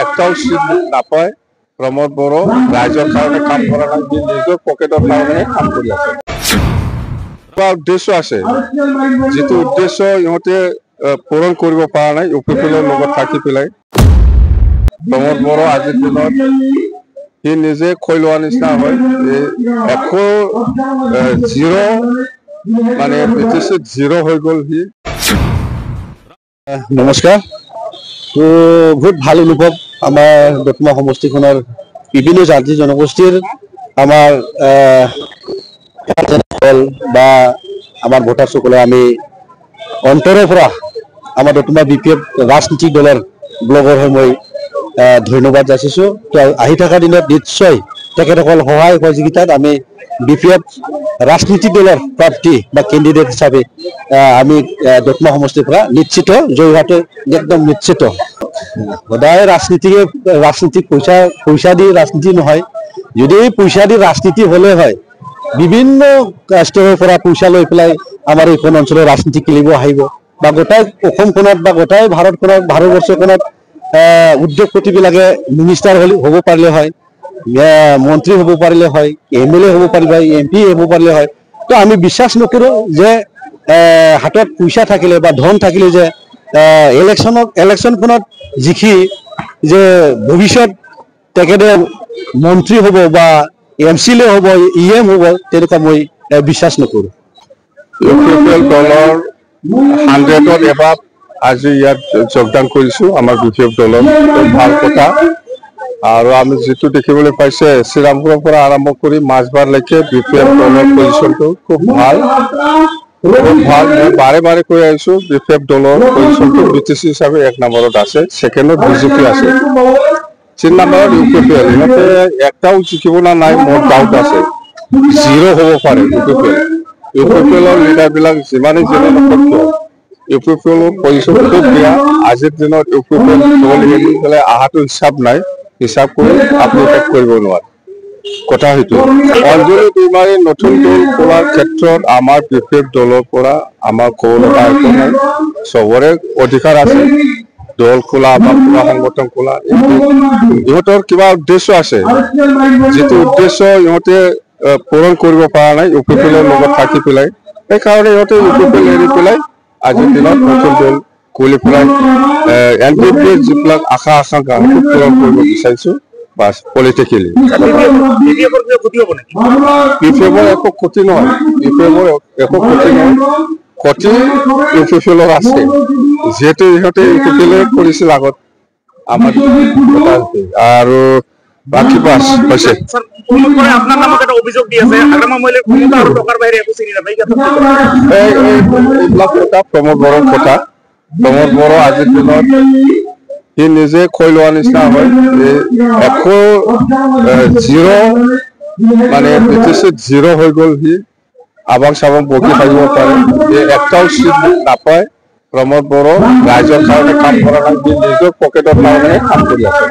একটাও সিট নাপায় প্ৰমোদ বড় ৰাইজৰ কাৰণে কাম কৰা নাই, নিজৰ পকেটৰ কাৰণে কাম কৰি আছে। উদ্দেশ্য আছে, যিটো উদ্দেশ্য ইহঁতে পূৰণ কৰিব পৰা নাই ইউপিপিএলৰ লগত থাকি পেলাই। প্ৰমোদ বড়ো আজিৰ দিনত সি নিজে খৈ লোৱা নিচিনা হয়। একো জিৰ' মানে বিটিচিত জিৰ' হৈ গ'ল সি। নমস্কাৰ। তো বহুত ভাল অনুভৱ আমাৰ দতমা সমষ্টিখনৰ বিভিন্ন জাতি জনগোষ্ঠীৰ আমাৰ বা আমাৰ ভোটাৰসকলে আমি অন্তৰৰ পৰা আমাৰ দতমা BPF ৰাজনীতিক দলৰ ব্লগৰ হৈ মই ধন্যবাদ যাচিছোঁ। তো আহি থকা দিনত নিশ্চয় তেখেতসকল সহায় সহযোগিতাত আমি BPF ৰাজনীতিক দলৰ প্ৰাৰ্থী বা কেণ্ডিডেট হিচাপে আমি দতমা সমষ্টিৰ পৰা নিশ্চিত জয় হোৱাটো একদম নিশ্চিত। সদায় ৰাজনীতিক পইচা দি ৰাজনীতি নহয়। যদি পইচা দি ৰাজনীতি হ'লে হয়, বিভিন্ন স্তৰৰ পৰা পইচা লৈ পেলাই আমাৰ এইখন অঞ্চলৰ ৰাজনীতি খেলিব আহিব বা গোটাই অসমখনত বা গোটাই ভাৰতবৰ্ষখনত উদ্যোগপতিবিলাকে মিনিষ্টাৰ হ'ব পাৰিলে হয়, মন্ত্ৰী হ'ব পাৰিলে হয়, MLA হ'ব পাৰিলে হয়, MP হ'ব পাৰিলে হয়। তো আমি বিশ্বাস নকৰোঁ যে হাতত পইচা থাকিলে বা ধন থাকিলে যে ইলেকশ্যনখনত জিকি যে ভৱিষ্যত তেখেতে মন্ত্ৰী হ'ব বা MCLA হ'ব, EM হ'ব, তেনেকুৱা মই বিশ্বাস নকৰোঁ। ইউপিপিএল দলৰ 100ত এবাৰ আজি ইয়াত যোগদান কৰিছোঁ আমাৰ BPF দলৰ। ভাল কথা। আৰু আমি যিটো দেখিবলৈ পাইছে শ্ৰীৰামপুৰৰ পৰা আৰম্ভ কৰি মাছবাৰলৈকে BPF দলৰ পজিশ্যনটো খুব ভাল। মই বাৰে বাৰে কৈ আহিছোঁ BPF দলৰ পজিশ্যনটো BTC হিচাপে 1 নম্বৰত আছে, 2ণ্ডত BJP আছে, 3 নম্বৰত ইউপিপিএল। ইহঁতে একটাও জিকিব না নাই মোৰ ডাউট আছে, জিৰ' হ'ব পাৰে ইউপিপিএলৰ লিডাৰবিলাক যিমানেই যিমান সত্য। ইউপিপিএলৰ পজিশ্যন খুব বেয়া। আজিৰ দিনত ইউপিপিএল দল এৰি পেলাই অহাটো হিচাপ নাই, হিচাপ কৰি আপুনি শেষ কৰিব নোৱাৰে। কথা সেইটো অঞ্জলি দৈমাৰী নতুন দল খোলাৰ ক্ষেত্ৰত আমাৰ BPF দলৰ পৰা আমাৰ ক'ব লগা একো নাই। চবৰে অধিকাৰ আছে দল খোলা বা কিবা সংগঠন খোলা। ইহঁতৰ কিবা উদ্দেশ্য আছে, যিটো উদ্দেশ্য ইহঁতে পূৰণ কৰিব পৰা নাই ইউপিপিএলৰ লগত থাকি পেলাই। সেইকাৰণে ইহঁতে ইউপিপিএল এৰি পেলাই আজিৰ দিনত নতুন দল খুলি পেলাই NPPৰ যিবিলাক আকাংক্ষা পূৰণ কৰিব বিচাৰিছোঁ বাছ পলিটিকেলি। BPFৰ একো ক্ষতি নহয়, BPFৰ একো ক্ষতি নহয়, ক্ষতি ইউপিপিএলৰ আছে। যিহেতু ইহঁতে ইউপিপিএলে কৰিছিল আগত আমাৰ আৰু বাকী পাছ হৈছে। এইবিলাক কথা প্ৰমোদ বড়োৰ কথা। প্ৰমোদ বড়ো আজিৰ দিনত সি নিজে খৈ লোৱা নিচিনা হয়। একো জিৰ' মানে বিটিচিত জিৰ' হৈ গ'ল সি। আবাং চাবাং বকি থাকিব পাৰে। একটাও চিট নাপায় প্ৰমোদ বড়ো ৰাইজৰ কাৰণে কাম কৰা নাই, নিজৰ পকেটৰ কাৰণে কাম কৰি আছে।